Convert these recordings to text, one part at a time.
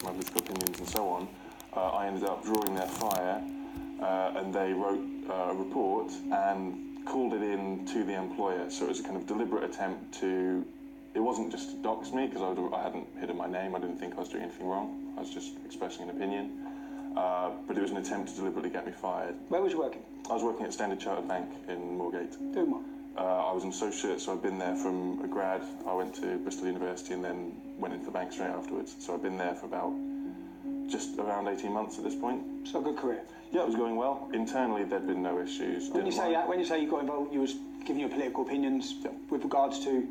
my political opinions and so on, I ended up drawing their fire, and they wrote a report and called it in to the employer. So it was a kind of deliberate attempt to, it wasn't just to dox me, because I hadn't hidden my name, I didn't think I was doing anything wrong, I was just expressing an opinion. But it was an attempt to deliberately get me fired. Where was you working? I was working at Standard Chartered Bank in Moorgate. Doing what? I was an associate, so I've been there from a grad. I went to Bristol University and then went into the bank straight afterwards. So I've been there for about just around 18 months at this point. So a good career? Yeah, it was going well. Internally, there'd been no issues. When you say you got involved, you was giving your political opinions with regards to?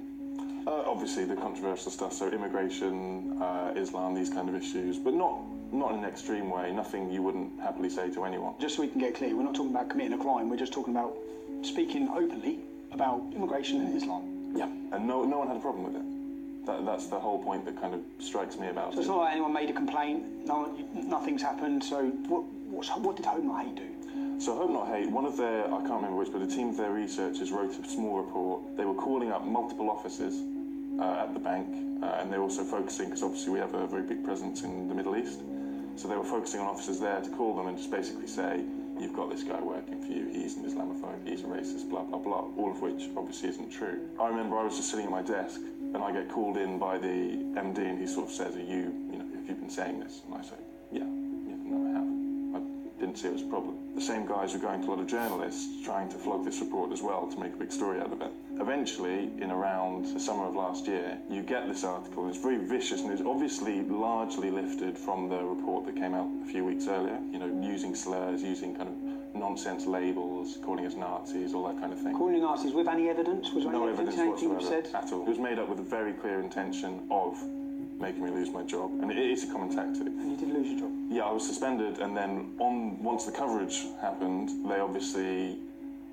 Obviously, the controversial stuff, so immigration, Islam, these kind of issues, but not in an extreme way, nothing you wouldn't happily say to anyone. Just so we can get clear, we're not talking about committing a crime, we're just talking about speaking openly about immigration and Islam. Yeah, and no one had a problem with it. That's the whole point that kind of strikes me about it. So it's not like anyone made a complaint, nothing's happened, so what did Hope Not Hate do? So Hope Not Hate, one of their, I can't remember which, but a team of their researchers wrote a small report. They were calling up multiple offices at the bank, and they were also focusing, because obviously we have a very big presence in the Middle East, so they were focusing on officers there to call them and just basically say, you've got this guy working for you, he's an Islamophobe, he's a racist, blah, blah, blah, all of which obviously isn't true. I remember I was just sitting at my desk, and I get called in by the MD, and he sort of says, have you been saying this? And I say, yeah, no, I haven't. Didn't see it as a problem. The same guys were going to a lot of journalists trying to flog this report as well to make a big story out of it. Eventually, in around the summer of last year, you get this article. It's very vicious and it's obviously largely lifted from the report that came out a few weeks earlier, using slurs, using kind of nonsense labels, calling us Nazis, all that kind of thing. Calling you Nazis with any evidence? Was there no any evidence anything you whatsoever said? At all. It was made up with a very clear intention of making me lose my job, and it is a common tactic. And you did lose your job? Yeah, I was suspended, and then once the coverage happened, they obviously,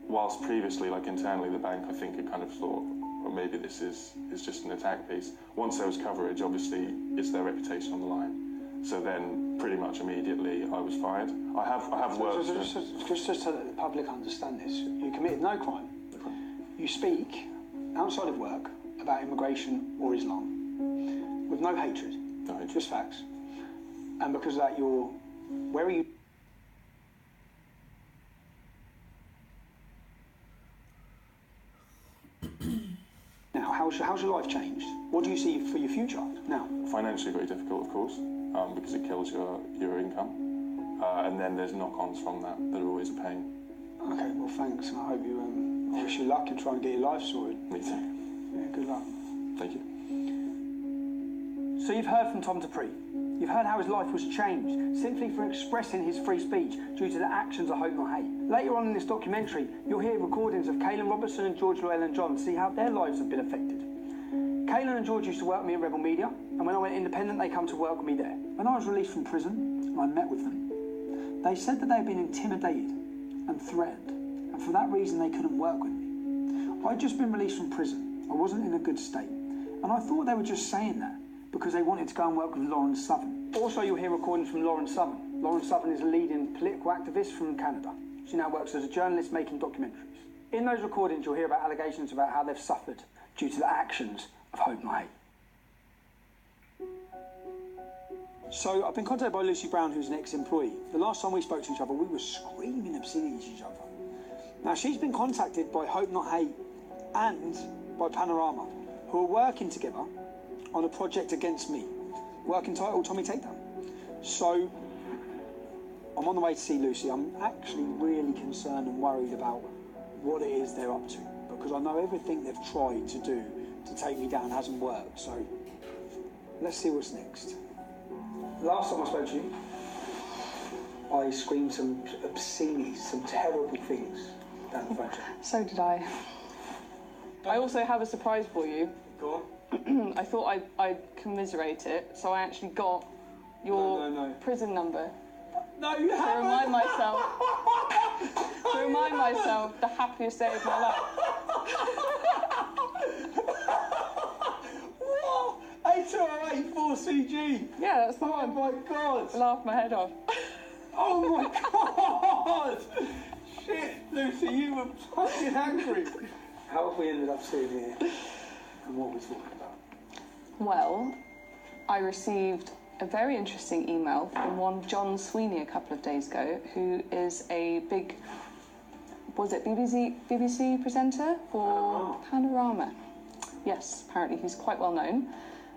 whilst previously, like internally, the bank, I think, had kind of thought, well, maybe this is just an attack piece. Once there was coverage, obviously, it's their reputation on the line. So then, pretty much immediately, I was fired. I have worked... Just so that the public understand this, you committed no crime. You speak, outside of work, about immigration or Islam. With no hatred, just facts. And because of that, where are you? Now, how's your life changed? What do you see for your future now? Financially very difficult, of course, because it kills your income. And then there's knock-ons from that are always a pain. Okay, well thanks, and I hope you, I wish you luck in trying to get your life sorted. Me too. Yeah, good luck. Thank you. So you've heard from Tom Dupree. You've heard how his life was changed simply for expressing his free speech due to the actions of Hope Not Hate. Later on in this documentary, you'll hear recordings of Caelan Robertson and George Llewellyn-John to see how their lives have been affected. Caelan and George used to work with me at Rebel Media, and when I went independent, they come to work with me there. When I was released from prison, and I met with them, they said that they had been intimidated and threatened, and for that reason they couldn't work with me. I'd just been released from prison. I wasn't in a good state, and I thought they were just saying that because they wanted to go and work with Lawrence Southern. Also, you'll hear recordings from Lawrence Southern. Lawrence Southern is a leading political activist from Canada. She now works as a journalist making documentaries. In those recordings, you'll hear about allegations about how they've suffered due to the actions of Hope Not Hate. So, I've been contacted by Lucy Brown, who's an ex-employee. The last time we spoke to each other, we were screaming obscenities at each other. Now, she's been contacted by Hope Not Hate and by Panorama, who are working together on a project against me, work entitled Tommy Takedown. So, I'm on the way to see Lucy. I'm actually really concerned and worried about what it is they're up to, because I know everything they've tried to do to take me down hasn't worked, so let's see what's next. Last time I spoke to you, I screamed some obscenities, some terrible things down the phone. So did I. I also have a surprise for you. Go on. I thought I'd commiserate it, so I actually got your prison number. No, you haven't. To remind myself the happiest day of my life. What? 808-4CG. Yeah, that's the one. Oh my God. Laughed my head off. Oh my God. Shit, Lucy, you were fucking angry. How have we ended up sitting here? And what are we talking about? Well, I received a very interesting email from one John Sweeney a couple of days ago, who is a big, was it BBC presenter for Panorama? Yes, apparently he's quite well known.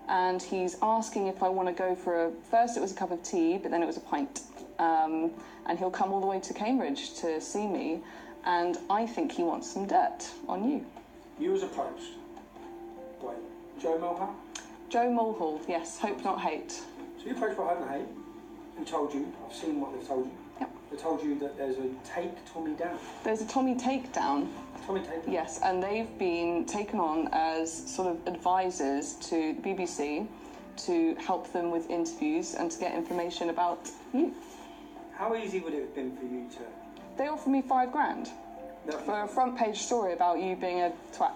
And he's asking if I want to go for first it was a cup of tea, but then it was a pint. And he'll come all the way to Cambridge to see me. And I think he wants some dirt on you. You was approached by Joe Mulhall? Joe Mulhall, yes, Hope Not Hate. So you approached by Hope Not Hate, who told you, I've seen what they've told you. Yep. They told you that there's a take Tommy down. There's a Tommy takedown. Tommy takedown? Yes, and they've been taken on as sort of advisors to the BBC to help them with interviews and to get information about you. How easy would it have been for you to... They offered me £5,000 for a front page story about you being a twat.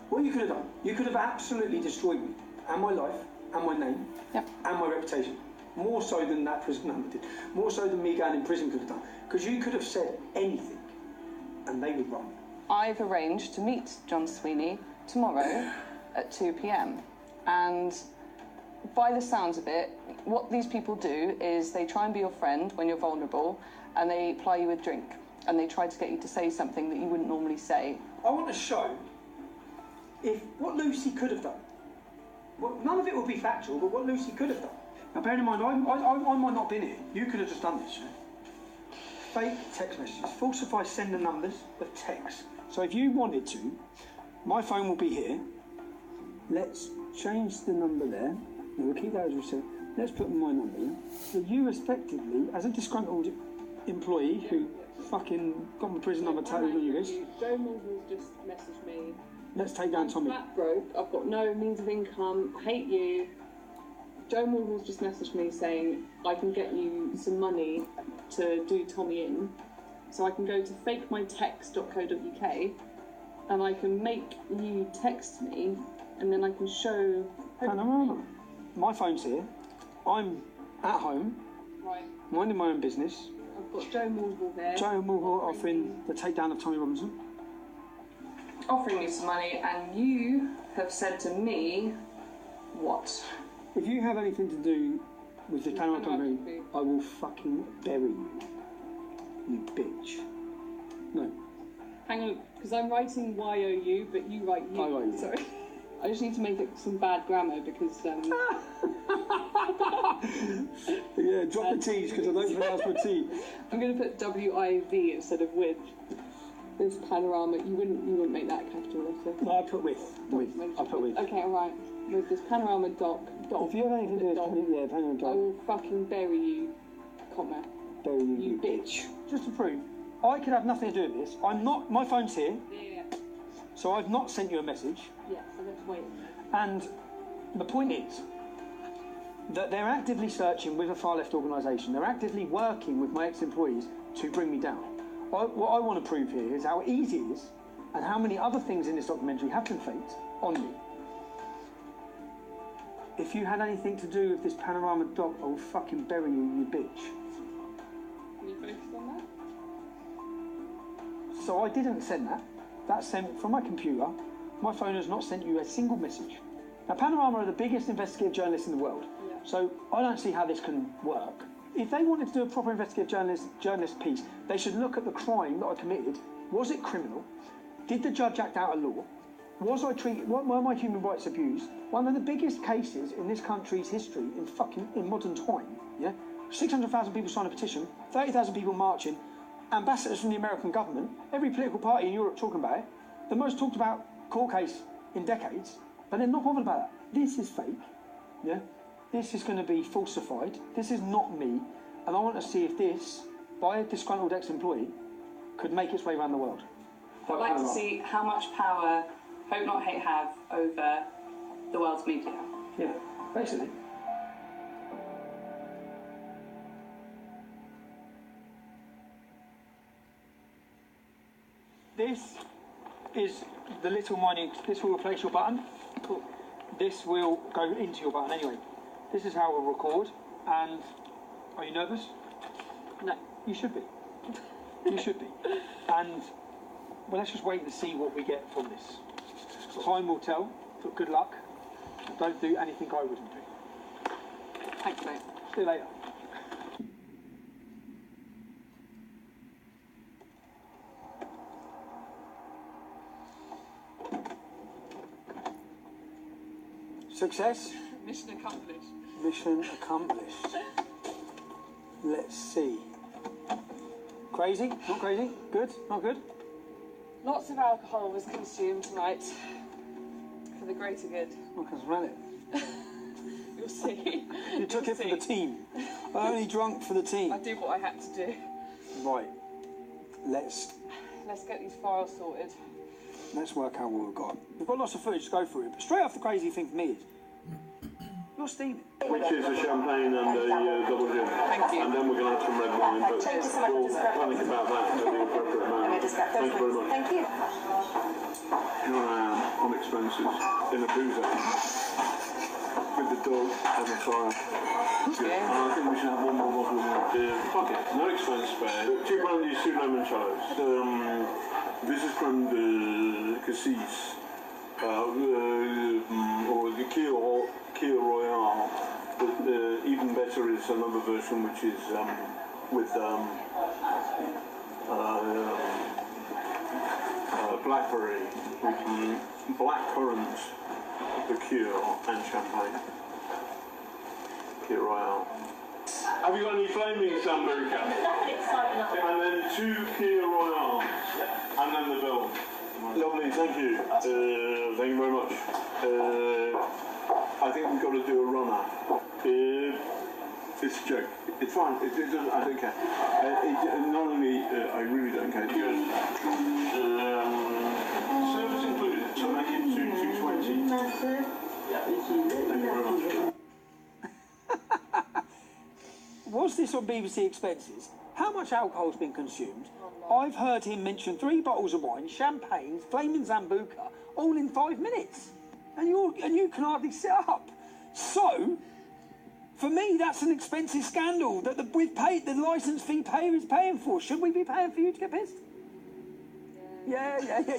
What you could have done, you could have absolutely destroyed me, and my life, and my name, Yep. and my reputation. More so than that prison number did. More so than me going in prison could have done. Because you could have said anything, and they would run. I've arranged to meet John Sweeney tomorrow at 2 p.m. And by the sounds of it, what these people do is they try and be your friend when you're vulnerable, and they ply you with drink, and they try to get you to say something that you wouldn't normally say. I want to show what Lucy could have done. Well, none of it will be factual, but what Lucy could have done. Now, bearing in mind, I might not have been here. You could have just done this. Fake text messages, falsify sender numbers of text. So if you wanted to, my phone will be here. Let's change the number there. No, we'll keep that as we said. Let's put my number in. So you, respectively, as a disgruntled employee who fucking got my prison number tattooed on your wrist. Joe Mulhall's just messaged me. Let's take down Tommy. I'm flat broke. I've got no means of income. Hate you. Joe Mulhall's just messaged me saying I can get you some money to do Tommy in. So I can go to fakemytext.co.uk and I can make you text me and then I can show... Panorama. My phone's here. I'm at home, Right. minding my own business. I've got Joe Mulhall there. Joe Mulhall offering the takedown of Tommy Robinson. Offering me some money, and you have said to me, what? If you have anything to do with this Panorama company, I will fucking bury you. You bitch. No. Hang on, because I'm writing YOU, but you write you. I write you. Sorry. I just need to make it some bad grammar because... Yeah, drop the T's because I don't pronounce my T. I'm going to put W-I-V instead of with. This Panorama, you wouldn't make that a capital letter. No, I put with. I put with. Okay, alright. With this Panorama doc. If you have anything to do with Panorama I doc, will fucking bury you, comma. bury You bitch. Just to prove, I could have nothing to do with this. I'm not. My phone's here, Yeah. so I've not sent you a message. Yeah, so let's wait. And the point is that they're actively searching with a far-left organisation. They're actively working with my ex-employees to bring me down. What I want to prove here is how easy it is and how many other things in this documentary have been faked on me. If you had anything to do with this Panorama doc, I will fucking bury you, you bitch. Can you focus on that? So I didn't send that. That's sent from my computer. My phone has not sent you a single message. Now, Panorama are the biggest investigative journalists in the world, so I don't see how this can work. If they wanted to do a proper investigative journalist piece, they should look at the crime that I committed. Was it criminal? Did the judge act out of law? Was I treated? Were my human rights abused? One of the biggest cases in this country's history in modern time. Yeah, 600,000 people signed a petition, 30,000 people marching, ambassadors from the American government, every political party in Europe talking about it. The most talked about court case in decades, but they're not bothered about that. This is fake. Yeah. This is going to be falsified. This is not me. And I want to see if this, by a disgruntled ex-employee, could make its way around the world. I'd like to see how much power Hope Not Hate have over the world's media. Yeah, basically. This is the little mining. This will replace your button. This will go into your button anyway. This is how it will record. And are you nervous? No. You should be. You should be. And well, let's just wait and see what we get from this. Time will tell. But good luck. Don't do anything I wouldn't do. Thanks. mate. See you later. Success? Mission accomplished. Mission accomplished. Let's see. Crazy? Not crazy? Good? Not good? Lots of alcohol was consumed tonight for the greater good. I can smell it. You'll see. You took it for the team. I only drunk for the team. I did what I had to do. Right. Let's get these files sorted. work out what we've got. We've got lots of footage to go through, but straight off the crazy thing for me is you're steaming. Which is a champagne and a double gin. Thank you. And then we're going to have some red wine, but Cheers. we'll panic about that at the appropriate moment. Thank you very much. Thank you. Here I am on expenses in a boozer with the dog and the fire. Good. And I think we should have one more bottle of fuck it, no expense spared. 2 brandies, 2 limoncellos. This is from the Cassis. Or the Keel Royale. But even better is another version which is with blackberry, blackcurrant, liqueur and champagne. Keel Royale. Have you got any flaming Sambuca? And then 2 Keel Royales. And then the bill. Lovely, thank you. Thank you very much. I think we've got to do a runner. It's a joke. It's fine. It doesn't, I don't care. Not only, I really don't care. Service included, so make it 220. Thank you very much. Was this on BBC Expenses? How much alcohol's been consumed? I've heard him mention 3 bottles of wine, champagne, flaming Sambuca, all in 5 minutes. And you can hardly sit up. So, for me, that's an expensive scandal that the licence fee payer is paying for. Should we be paying for you to get pissed? Yeah.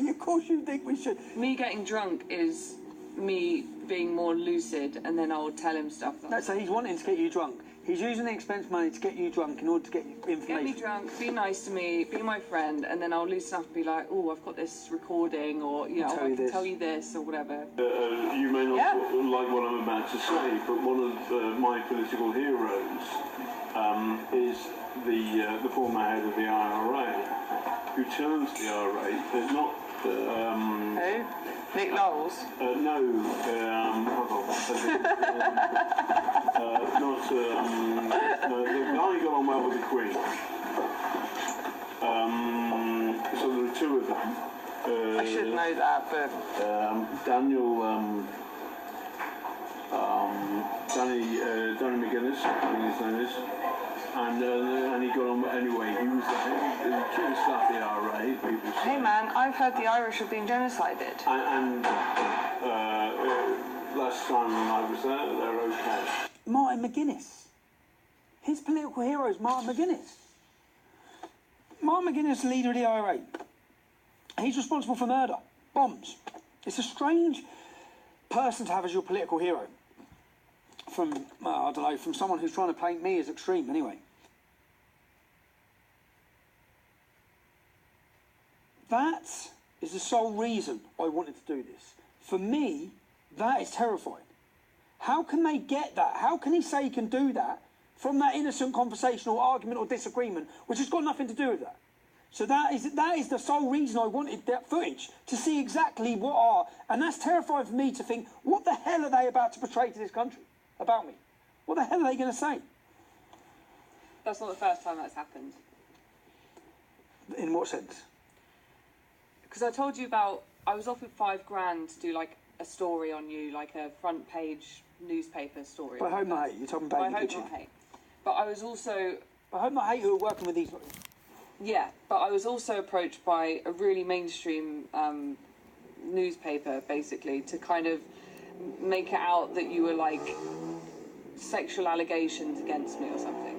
Of course you think we should. Me getting drunk is me being more lucid, and then I'll tell him stuff. So he's wanting to get you drunk. He's using the expense money to get you drunk in order to get you information. Get me drunk, be nice to me, be my friend, and then I'll loosen up and be like, oh, I've got this recording, or, I can tell you this, or whatever. You may not like what I'm about to say, but one of my political heroes is the former head of the IRA, who turns the IRA. There's not... Who? Nick Knowles? No, the guy got on well with the Queen. So there are 2 of them. I should know that, but... Danny McGuinness, I think his name is. And he got on anyway. He was the chief staff of the IRA. People say. Hey man, I've heard the Irish have been genocided. And last time I was there, they're okay. Martin McGuinness. His political hero is Martin McGuinness. Martin McGuinness, leader of the IRA. He's responsible for murder, bombs. It's a strange person to have as your political hero. From, I don't know, from someone who's trying to paint me as extreme, anyway. That is the sole reason I wanted to do this. For me, that is terrifying. How can they get that? How can he say he can do that from that innocent conversation or argument or disagreement, which has got nothing to do with that? So that is the sole reason I wanted that footage, to see exactly what are, and that's terrifying for me to think, what the hell are they about to portray to this country about me? What the hell are they going to say? That's not the first time that's happened. In what sense? Because I told you about, I was offered $5,000 to do like a story on you, like a front page newspaper story. By Hope Not Hate, you're talking about By your Hope kitchen. Not Hate. But I was also... By Hope Not Hate, who are working with these... Yeah, but I was also approached by a really mainstream newspaper, basically, to kind of make it out that you were like sexual allegations against me or something.